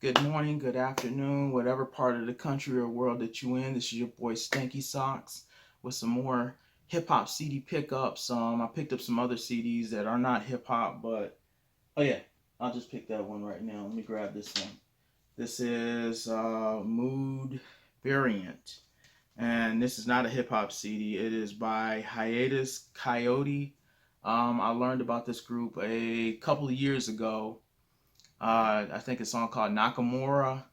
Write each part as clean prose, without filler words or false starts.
Good morning, good afternoon, whatever part of the country or world that you in. This is your boy Stankysocks with some more hip hop CD pickups. I picked up some other CDs that are not hip hop, but oh yeah, I'll just pick that one right now. Let me grab this one. This is Mood Variant, and this is not a hip hop CD. It is by Hiatus Coyote. I learned about this group a couple of years ago. I think a song called Nakamura.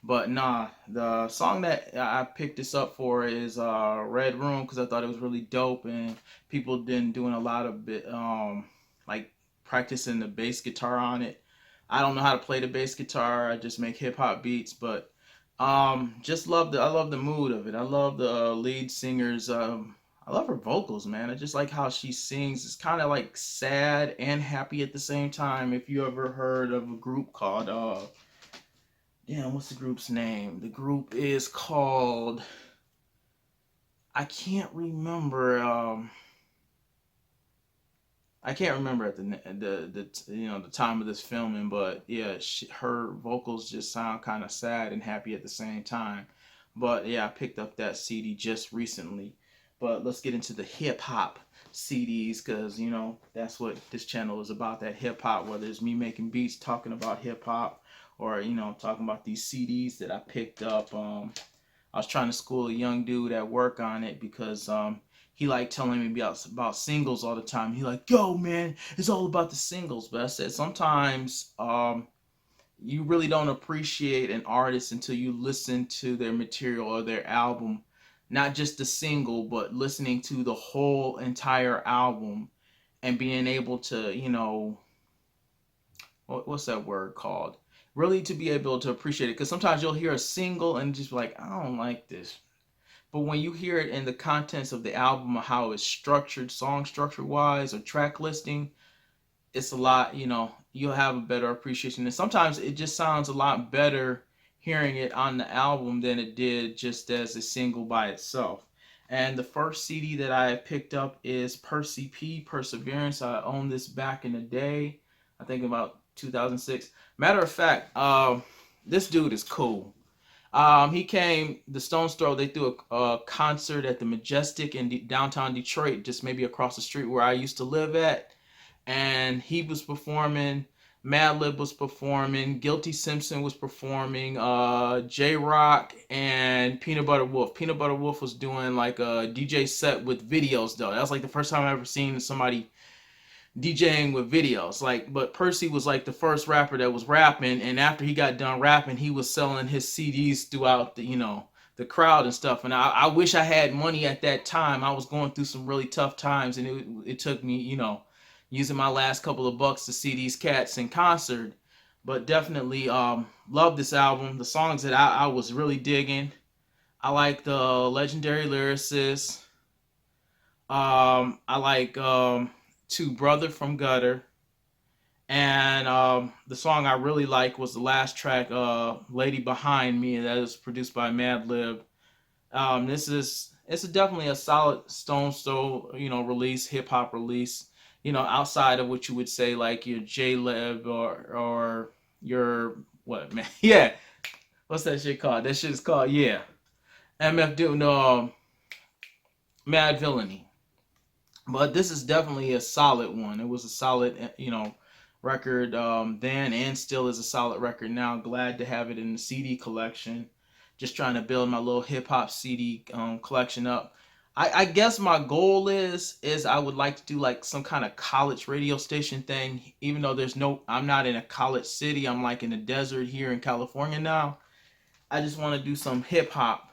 But nah, the song that I picked this up for is Red Room because I thought it was really dope and people been doing a lot of like practicing the bass guitar on it. I don't know how to play the bass guitar. I just make hip hop beats, but just love the I love the mood of it. I love the lead singer's I love her vocals, man. I just like how she sings. It's kind of like sad and happy at the same time. If you ever heard of a group called damn, what's the group's name? The group is called I can't remember. I can't remember at the time of this filming, but yeah, her vocals just sound kind of sad and happy at the same time. But yeah, I picked up that CD just recently. But let's get into the hip hop CDs because that's what this channel is about, that hip hop. Whether it's me making beats talking about hip hop or talking about these CDs that I picked up. I was trying to school a young dude at work on it because he liked telling me about singles all the time. He like, yo man, it's all about the singles. But I said sometimes you really don't appreciate an artist until you listen to their material or their album, not just the single, but listening to the whole entire album and being able to, what's that word called? Really to be able to appreciate it. Because sometimes you'll hear a single and just be like, I don't like this. But when you hear it in the contents of the album, or how it's structured, song structure wise, or track listing, it's a lot, you'll have a better appreciation. And sometimes it just sounds a lot better hearing it on the album than it did just as a single by itself. And the first CD that I picked up is Percy P, Perseverance. I owned this back in the day, I think about 2006. Matter of fact, this dude is cool. He came, the Stones Throw, they threw a concert at the Majestic in downtown Detroit, just maybe across the street where I used to live at. And he was performing, Madlib was performing, Guilty Simpson was performing, J Rock and Peanut Butter Wolf. Peanut Butter Wolf was doing like a DJ set with videos though. That was like the first time I ever seen somebody DJing with videos. Like, but Percy was like the first rapper that was rapping, and after he got done rapping, he was selling his CDs throughout the crowd and stuff. And I wish I had money at that time. I was going through some really tough times, and it took me, using my last couple of bucks to see these cats in concert. But definitely love this album. The songs that I was really digging. I like the legendary lyricist. I like To Brother from Gutter. And the song I really like was the last track, Lady Behind Me, that is produced by Madlib. It's definitely a solid Stone Throw, release, hip hop release. Outside of what you would say like your J Leb or your what man? Yeah, what's that shit called? That shit is called MF Doom, no, Mad Villainy. But this is definitely a solid one. It was a solid, record then and still is a solid record now. Glad to have it in the CD collection. Just trying to build my little hip hop CD collection up. I guess my goal is I would like to do like some kind of college radio station thing. Even though I'm not in a college city. I'm like in the desert here in California now. I just want to do some hip hop.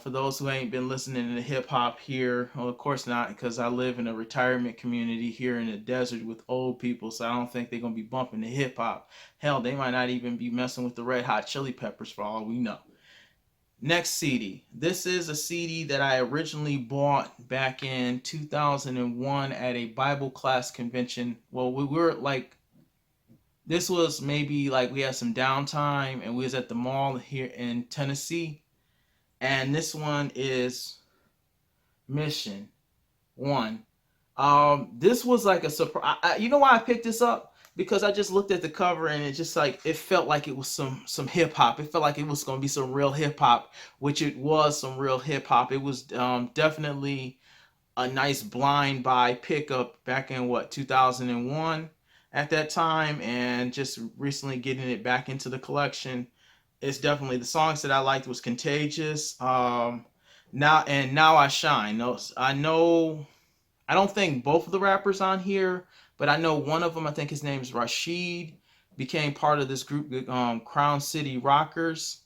For those who ain't been listening to hip hop here, well, of course not, because I live in a retirement community here in the desert with old people, so I don't think they're gonna be bumping the hip hop. Hell, they might not even be messing with the Red Hot Chili Peppers for all we know. Next CD. This is a CD that I originally bought back in 2001 at a Bible class convention. Well, we were like, this was maybe like we had some downtime and we was at the mall here in Tennessee. And this one is Mission 1. This was like a surprise. You know why I picked this up? because I just looked at the cover and it just like it felt like it was some hip hop. It felt like it was gonna be some real hip hop, which it was some real hip hop. It was definitely a nice blind buy pickup back in what 2001 at that time, and just recently getting it back into the collection. It's definitely the songs that I liked was Contagious, Now I Shine. No, I know I don't think both of the rappers on here, but I know one of them. I think his name is Rashid. Became part of this group, Crown City Rockers,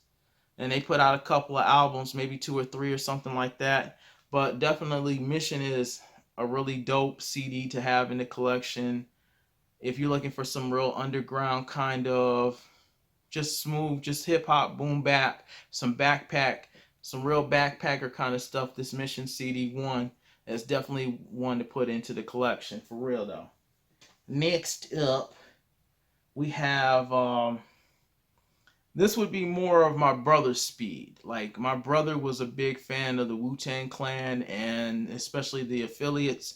and they put out a couple of albums, maybe two or three or something like that. But definitely, Mission is a really dope CD to have in the collection. If you're looking for some real underground kind of just smooth, just hip hop, boom bap, some real backpacker kind of stuff, this Mission CD one is definitely one to put into the collection for real though. Next up, we have this would be more of my brother's speed. Like my brother was a big fan of the Wu-Tang Clan and especially the affiliates.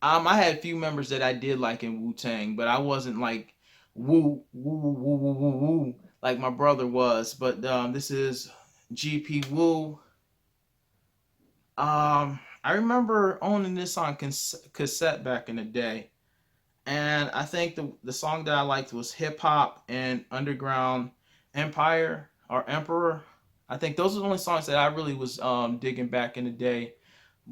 I had a few members that I did like in Wu-Tang, but I wasn't like woo woo woo woo woo woo woo like my brother was. But this is GP Wu. I remember owning this on cassette back in the day, and I think the song that I liked was Hip Hop and Underground Empire or Emperor. I think those are the only songs that I really was digging back in the day.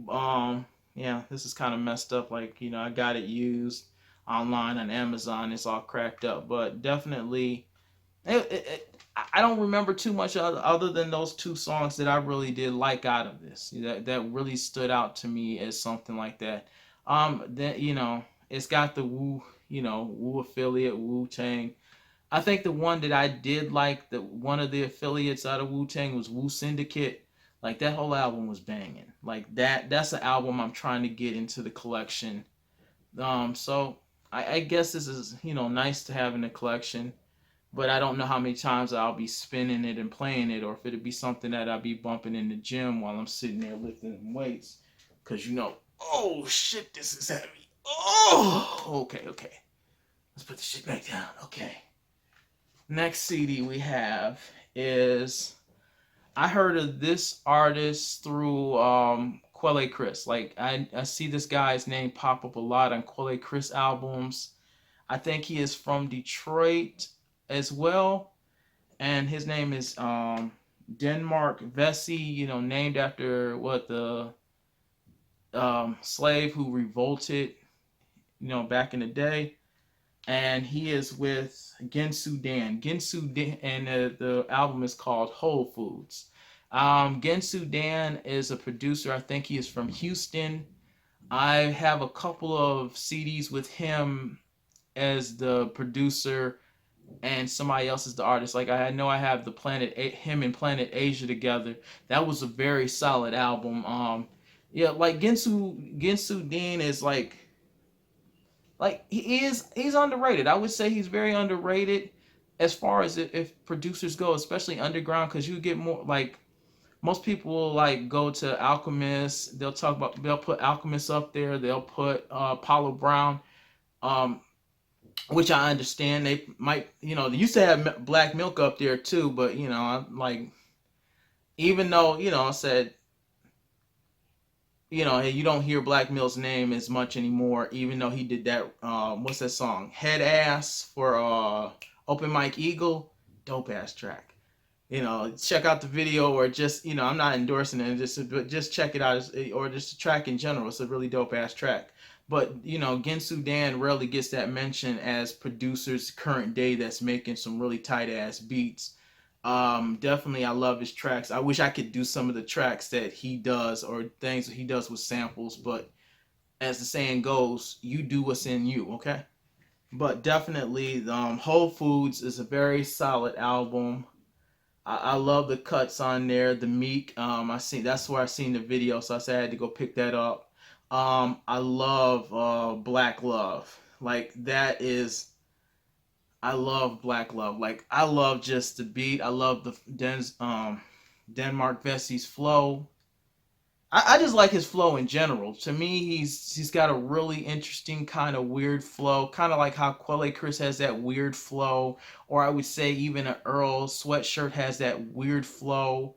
Um, yeah, this is kind of messed up. Like I got it used online on Amazon. It's all cracked up, but definitely, I don't remember too much other than those two songs that I really did like out of this. That really stood out to me as something like that. Then it's got the Wu, Wu affiliate, Wu Tang. I think the one that I did like, the one of the affiliates out of Wu Tang was Wu Syndicate. Like that whole album was banging. Like that's an album I'm trying to get into the collection. So I guess this is nice to have in the collection, but I don't know how many times I'll be spinning it and playing it, or if it'll be something that I'll be bumping in the gym while I'm sitting there lifting weights. Cause oh shit, this is heavy. Oh, okay. Let's put the shit back down. Okay. Next CD we have is I heard of this artist through Quelle Chris. Like I see this guy's name pop up a lot on Quelle Chris albums. I think he is from Detroit as well, and his name is Denmark Vesey. Named after what the slave who revolted, back in the day. And he is with Gensu Dan. Gensu Dan, and the album is called Whole Foods. Gensu Dan is a producer. I think he is from Houston. I have a couple of CDs with him as the producer, and somebody else is the artist. Like I know I have him and Planet Asia together. That was a very solid album. Yeah, like Gensu Dan is like he's underrated. I would say he's very underrated as far as if producers go, especially underground, because you get more like most people will like go to Alchemist. They'll put Alchemist up there. They'll put Paulo Brown, um, which I understand. They might they used to have Black Milk up there too, but I'm like, even though I said you don't hear Black Milk's name as much anymore, even though he did that, what's that song? Head Ass for Open Mike Eagle. Dope ass track. Check out the video, or just, I'm not endorsing it, but just check it out, or just the track in general. It's a really dope ass track. But, Gensu Dan rarely gets that mention as producers current day that's making some really tight ass beats. Definitely I love his tracks. I wish I could do some of the tracks that he does, or things that he does with samples, but as the saying goes, you do what's in you, okay? But definitely Whole Foods is a very solid album. I love the cuts on there, the Meek. That's where I seen the video, so I said I had to go pick that up. I love Black Love. Like that is I love Black Love. Like I love just the beat. I love the Denmark Vesey's flow. I just like his flow in general. To me, he's got a really interesting kind of weird flow, kind of like how Quelle Chris has that weird flow, or I would say even an Earl Sweatshirt has that weird flow.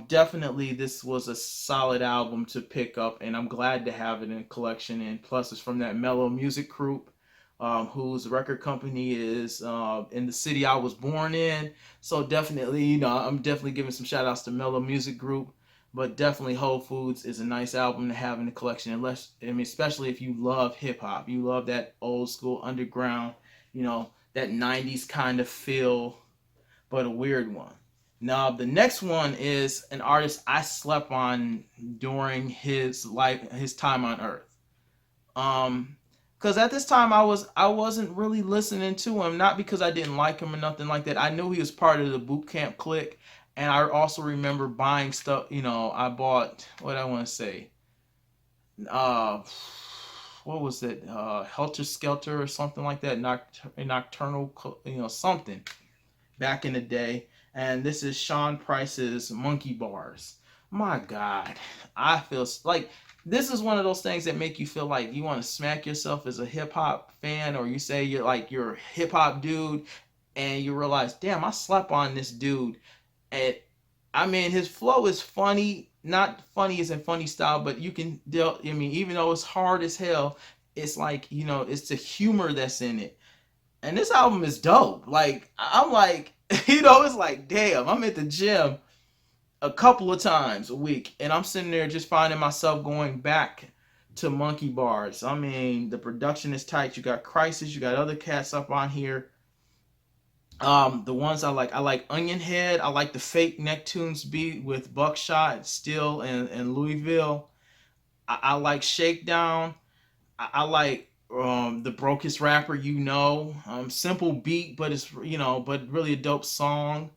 Definitely, this was a solid album to pick up, and I'm glad to have it in a collection. And plus, it's from that Mellow Music Group, whose record company is in the city I was born in. So definitely, I'm definitely giving some shout outs to Mellow Music Group. But definitely, Whole Foods is a nice album to have in the collection, unless I mean, especially if you love hip hop, you love that old school underground, that '90s kind of feel, but a weird one. Now, the next one is an artist I slept on during his life, his time on Earth. Um, because at this time I wasn't really listening to him, not because I didn't like him or nothing like that. I knew he was part of the boot camp clique, and I also remember buying stuff. I bought what I want to say. Uh, what was it? Helter Skelter or something like that. Nocturnal, something back in the day. And this is Sean Price's Monkey Bars. My God, I feel like this is one of those things that make you feel like you want to smack yourself as a hip hop fan, or you say you're a hip hop dude, and you realize, damn, I slept on this dude. And I mean, his flow is funny, not funny as in funny style, but you can deal. I mean, even though it's hard as hell, it's like it's the humor that's in it. And this album is dope. Like I'm like, it's like, damn, I'm at the gym a couple of times a week, and I'm sitting there just finding myself going back to Monkey Bars. I mean, the production is tight. You got Crisis, you got other cats up on here. The ones I like Onion Head. I like the fake Necktunes beat with Buckshot, Steel, and Louisville. I like Shakedown. I like the brokest rapper, simple beat, but it's but really a dope song.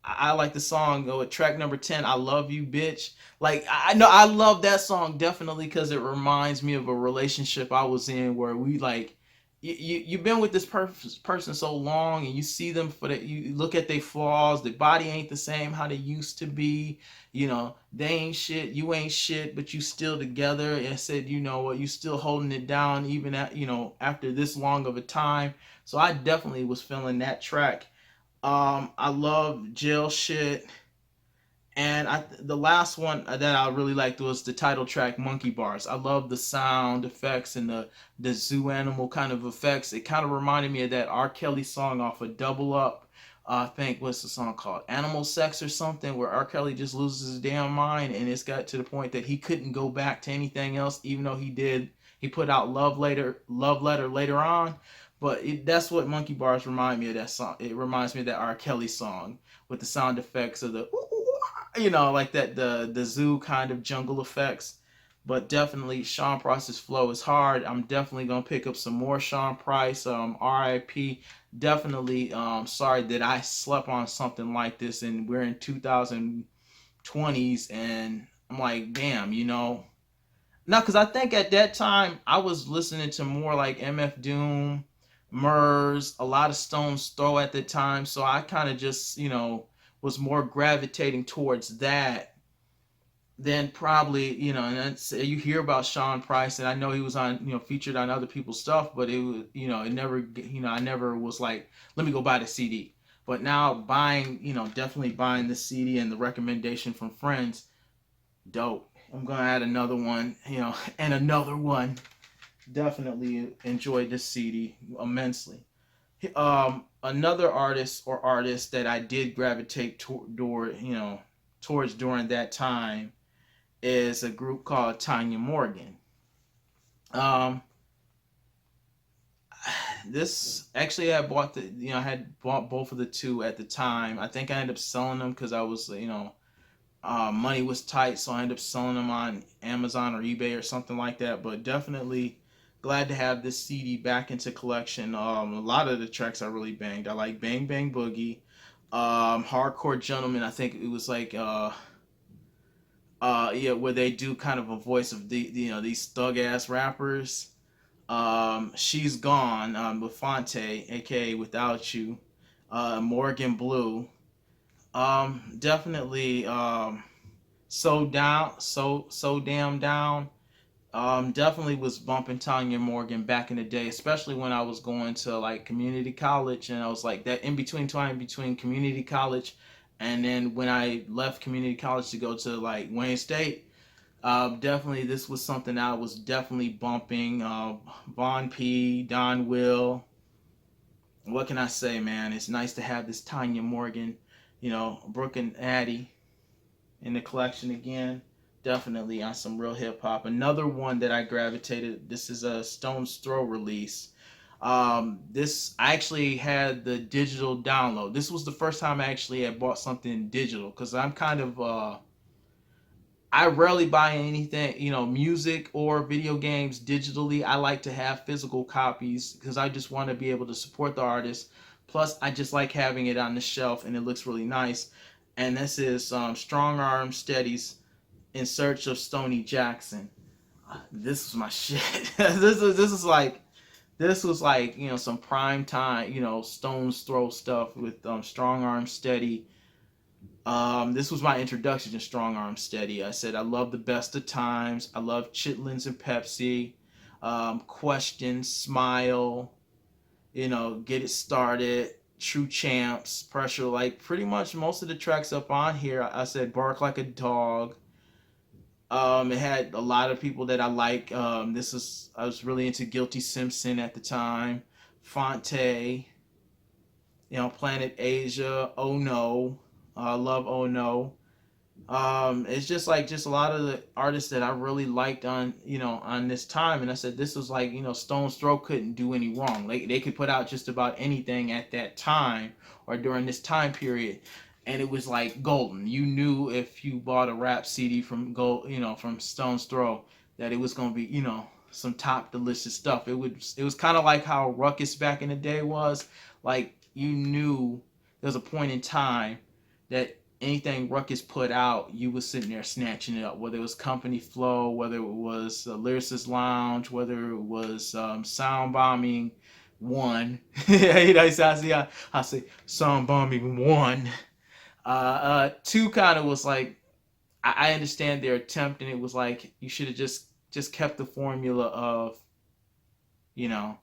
I like the song track number 10, I Love You Bitch. Like I know I love that song definitely because it reminds me of a relationship I was in where we like you've been with this person so long, and you see them for that, you look at their flaws, the body ain't the same how they used to be, they ain't shit, you ain't shit, but you still together, and said, you know what, you still holding it down even at after this long of a time. So I definitely was feeling that track. I love Jail Shit. And the last one that I really liked was the title track, Monkey Bars. I love the sound effects and the zoo animal kind of effects. It kind of reminded me of that R. Kelly song off of Double Up. I think what's the song called? Animal Sex or something, where R. Kelly just loses his damn mind, and it's got to the point that he couldn't go back to anything else, even though he did. He put out Love Letter later on, but that's what Monkey Bars remind me of, that song. It reminds me of that R. Kelly song with the sound effects of the like that, the zoo kind of jungle effects. But definitely Sean Price's flow is hard. I'm definitely gonna pick up some more Sean Price. RIP. Definitely sorry that I slept on something like this, and we're in 2020s, and I'm like, damn, now, because I think at that time I was listening to more like MF Doom, Murs, a lot of Stones Throw at the time, so I kind of just was more gravitating towards that than probably And that's, you hear about Sean Price, and I know he was on featured on other people's stuff, but it was it never I never was like, let me go buy the CD. But now buying definitely buying the CD and the recommendation from friends, dope. I'm gonna add another one, and another one. Definitely enjoyed this CD immensely. Another artist or artists that I did gravitate towards during that time is a group called Tanya Morgan. Um, this actually I bought I had bought both of the two at the time. I think I ended up selling them because I was money was tight, so I ended up selling them on Amazon or eBay or something like that. But definitely glad to have this CD back into collection. A lot of the tracks I really banged. I like Bang Bang Boogie, Hardcore Gentleman. I think it was like yeah, where they do kind of a voice of these thug ass rappers. She's Gone, with Fonte, aka Without You, Morgan Blue. Definitely. So down, so damn down. Definitely was bumping Tanya Morgan back in the day, especially when I was going to like community college, and I was like that in between time between community college, and then when I left community college to go to like Wayne State. Definitely, this was something I was definitely bumping. Von P, Don Will. What can I say, man? It's nice to have this Tanya Morgan, Brooke and Addie in the collection again. Definitely on some real hip hop. Another one that I gravitated. This is a Stone's Throw release. This I actually had the digital download. This was the first time I actually had bought something digital because I'm kind of I rarely buy anything, music or video games digitally. I like to have physical copies because I just want to be able to support the artist. Plus, I just like having it on the shelf and it looks really nice. And this is Strong Arm Steadies in Search of Stoney Jackson. This is my shit. This was like some prime time Stone's Throw stuff with Strong Arm Steady. This was my introduction to Strong Arm Steady. I said I love the best of times. I love Chitlins and Pepsi. Question, Smile. Get it started. True Champs, Pressure. Like pretty much most of the tracks up on here. I said Bark Like a Dog. It had a lot of people that I like. I was really into Guilty Simpson at the time. Fonte. Planet Asia. Oh No. I love Oh No. It's just a lot of the artists that I really liked on this time, and I said this was like Stone's Throw couldn't do any wrong. Like they could put out just about anything at that time or during this time period, and it was like golden. You knew if you bought a rap CD from Stone's Throw that it was gonna be some top delicious stuff. It was kind of like how Ruckus back in the day was. Like you knew there was a point in time that anything Ruckus put out, you was sitting there snatching it up. Whether it was Company Flow, whether it was Lyricist Lounge, whether it was Sound Bombing One. I say Sound Bombing One. Two kind of was like I understand their attempt, and it was like you should have just kept the formula of you know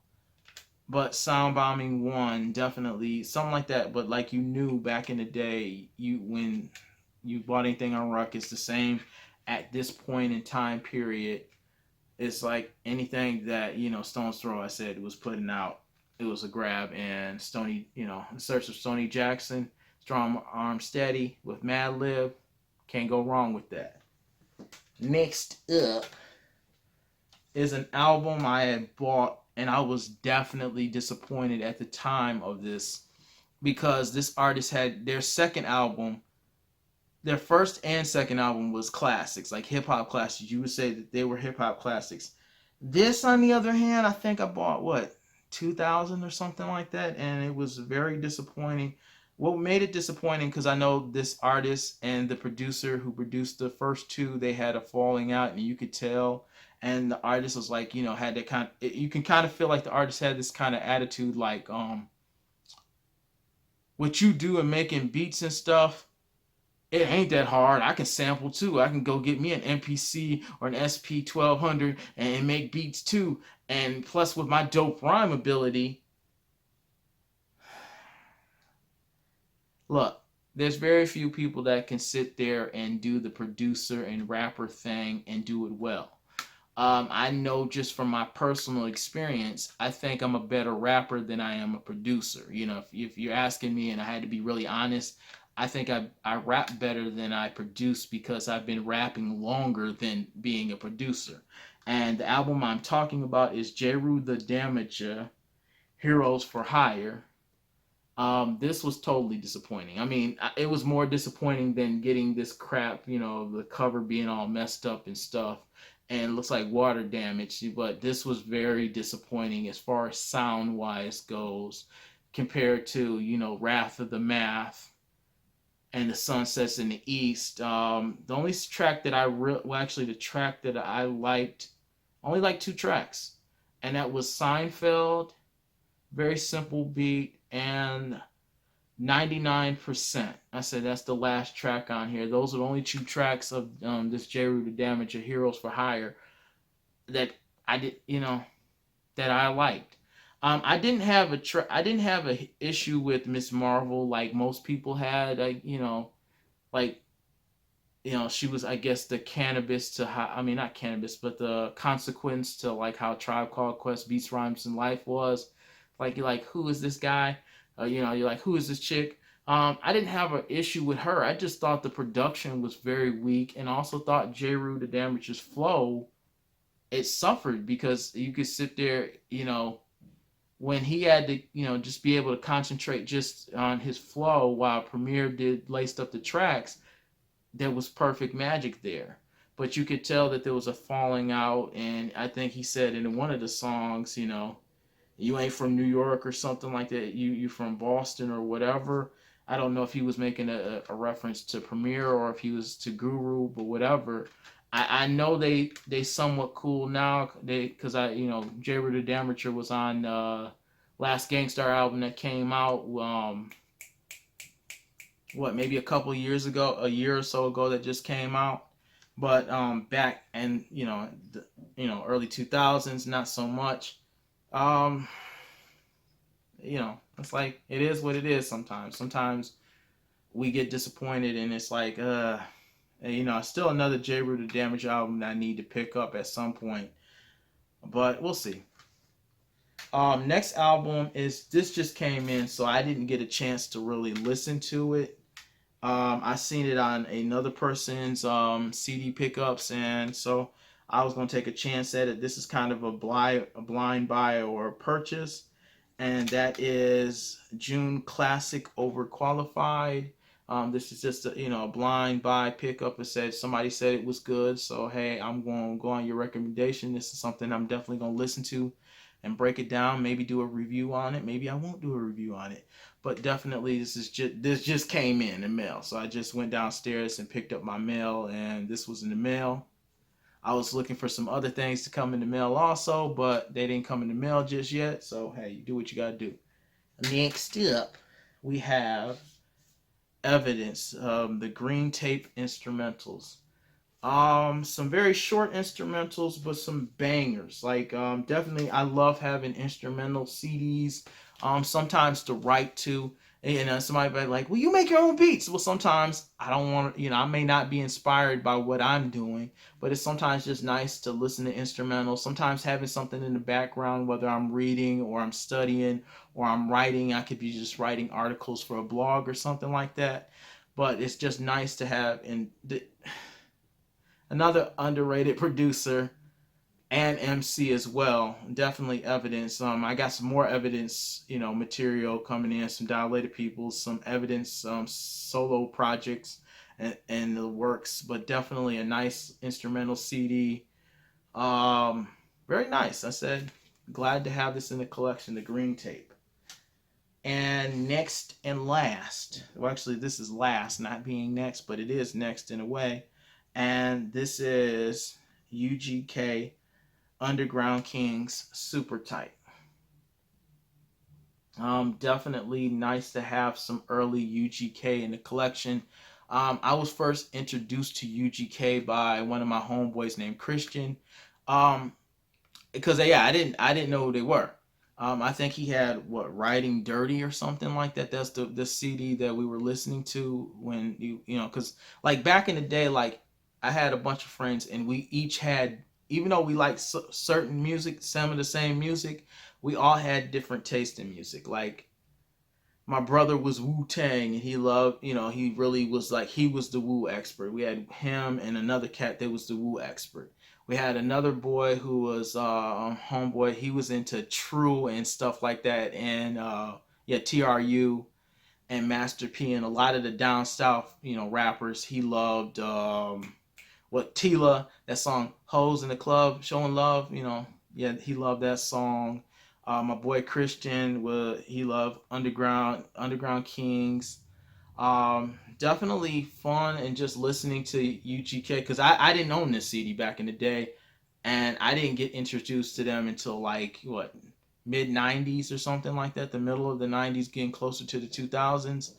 but Sound Bombing One, definitely something like that. But like you knew back in the day, when you bought anything on Ruckus, the same at this point in time period. It's like anything that Stone's Throw, I said, was putting out, it was a grab. And Stony, In Search of Stoney Jackson, Strong Arm Steady with Mad Lib, can't go wrong with that. Next up is an album I had bought, and I was definitely disappointed at the time of this because this artist had their second album. Their first and second album was classics, like hip hop classics. You would say that they were hip hop classics. This, on the other hand, I think I bought 2000 or something like that, and it was very disappointing. What made it disappointing, because I know this artist and the producer who produced the first two, they had a falling out, and you could tell. And the artist was like, had that you can kind of feel like the artist had this kind of attitude, like, what you do in making beats and stuff, it ain't that hard. I can sample too. I can go get me an MPC or an SP 1200 and make beats too. And plus, with my dope rhyme ability, look, there's very few people that can sit there and do the producer and rapper thing and do it well. I know just from my personal experience, I think I'm a better rapper than I am a producer. If you're asking me, and I had to be really honest, I think I rap better than I produce because I've been rapping longer than being a producer. And the album I'm talking about is Jeru the Damager, Heroes for Hire. This was totally disappointing. I mean, it was more disappointing than getting this crap, the cover being all messed up and stuff, and it looks like water damage. But this was very disappointing as far as sound wise goes, compared to Wrath of the Math and The Sunsets in the East. The only track that the track that I liked, only like two tracks, and that was Seinfeld, very simple beat, and 99%. I said that's the last track on here. Those are the only two tracks of this J. Rue the Damager Heroes for Hire that I did, that I liked. I didn't have a issue with Miss Marvel like most people had. Like she was, I guess, the cannabis to how, I mean, not cannabis, but the consequence to like how Tribe Called Quest Beats Rhymes and Life was. Like, you're like, who is this guy? You're like, who is this chick? I didn't have an issue with her. I just thought the production was very weak, and also thought J. Rue the Damage's flow, it suffered because you could sit there, when he had to, just be able to concentrate just on his flow while Premier did laced up the tracks. There was perfect magic there. But you could tell that there was a falling out, and I think he said in one of the songs, you ain't from New York or something like that. You from Boston or whatever. I don't know if he was making a reference to Premier or if he was to Guru, but whatever. I know they somewhat cool now. Because J. Rue the Damager was on last Gangstar album that came out. Maybe a couple years ago, a year or so ago, that just came out. But back and early 2000s, not so much. Um, it's like it is what it is. Sometimes we get disappointed, and it's like still another J. Rue the Damage album that I need to pick up at some point. But we'll see. Next album is, this just came in, so I didn't get a chance to really listen to it. I seen it on another person's CD pickups, and so I was gonna take a chance at it. This is kind of a blind buy or purchase, and that is June Classic Overqualified. This is just a blind buy pickup. It said somebody said it was good, so hey, I'm going to go on your recommendation. This is something I'm definitely going to listen to and break it down. Maybe do a review on it. Maybe I won't do a review on it. But definitely, this just came in the mail. So I just went downstairs and picked up my mail, and this was in the mail. I was looking for some other things to come in the mail also, but they didn't come in the mail just yet. So hey, you do what you gotta do. Next up, we have Evidence, the green tape instrumentals. Some very short instrumentals, but some bangers. Like, definitely, I love having instrumental CDs. Sometimes to write to, and somebody be like, "Well, you make your own beats." Well, sometimes I don't want to. I may not be inspired by what I'm doing, but it's sometimes just nice to listen to instrumentals. Sometimes having something in the background, whether I'm reading or I'm studying or I'm writing. I could be just writing articles for a blog or something like that. But it's just nice to have another underrated producer and MC as well. Definitely Evidence. I got some more Evidence, material coming in. Some Dilated People, some Evidence solo projects and the works. But definitely a nice instrumental CD. Very nice. I said, glad to have this in the collection, the green tape. And next and last, well, actually, this is last, not being next, but it is next in a way. And this is UGK Underground Kings Super Tight. Definitely nice to have some early UGK in the collection. I was first introduced to UGK by one of my homeboys named Christian. Because I didn't know who they were. I think he had Riding Dirty or something like that. That's the CD that we were listening to when because like back in the day, like I had a bunch of friends and we each had, even though we liked certain music, some of the same music, we all had different taste in music. Like my brother was Wu-Tang and he loved, he really was like, he was the Wu expert. We had him and another cat that was the Wu expert. We had another boy who was homeboy. He was into True and stuff like that, and TRU and Master P and a lot of the down south, rappers. He loved Tila, that song "Hoes in the Club," showing love. He loved that song. My boy Christian, he loved Underground Kings. Definitely fun and just listening to UGK because I didn't own this CD back in the day, and I didn't get introduced to them until like mid 90s or something like that, the middle of the 90s, getting closer to the 2000s.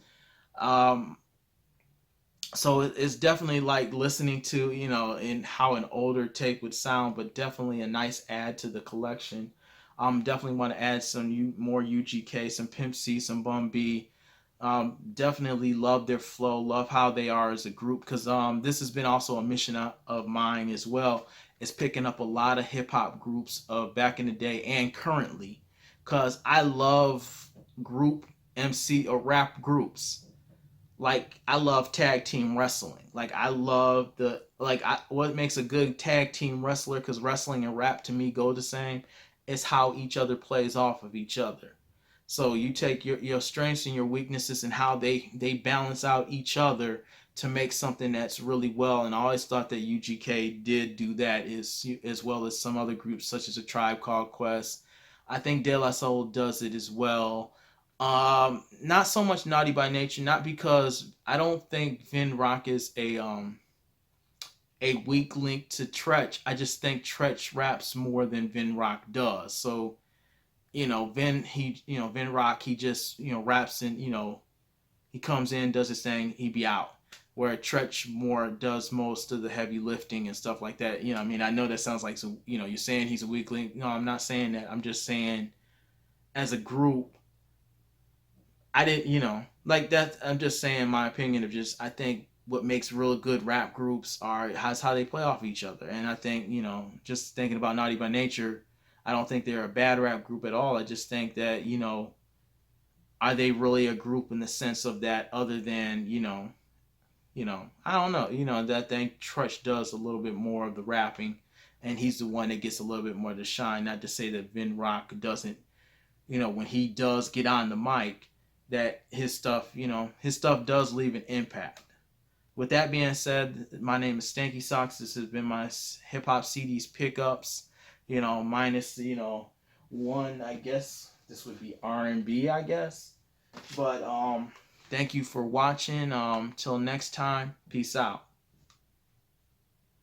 Um, so it's definitely like listening to, in how an older tape would sound, but definitely a nice add to the collection. Definitely want to add some more UGK, some Pimp C, some Bun B. Definitely love their flow, love how they are as a group, because this has been also a mission of mine as well, is picking up a lot of hip hop groups of back in the day and currently, because I love group MC or rap groups. Like I love tag team wrestling. Like I love what makes a good tag team wrestler, because wrestling and rap to me go the same, is how each other plays off of each other. So you take your strengths and your weaknesses and how they balance out each other to make something that's really well. And I always thought that UGK did do that, is as well as some other groups such as a Tribe Called Quest. I think De La Soul does it as well. Not so much Naughty by Nature, not because I don't think Vin Rock is a weak link to Tretch. I just think Tretch raps more than Vin Rock does. So, Vin Rock, he just, raps and, he comes in, does his thing, he be out. Where Tretch more does most of the heavy lifting and stuff like that. I mean, I know that sounds like some, you're saying he's a weak link. No, I'm not saying that. I'm just saying as a group, I didn't, like that. I'm just saying my opinion of just, I think what makes real good rap groups are how they play off each other. And I think, just thinking about Naughty by Nature, I don't think they're a bad rap group at all. I just think that, are they really a group in the sense of that, other than, I don't know, that thing Trutch does a little bit more of the rapping, and he's the one that gets a little bit more to shine. Not to say that Vin Rock doesn't, when he does get on the mic, that his stuff does leave an impact. With that being said, my name is Stankysocks. This has been my hip hop CDs pickups. Minus one. I guess this would be R&B. I guess, but thank you for watching. Till next time. Peace out.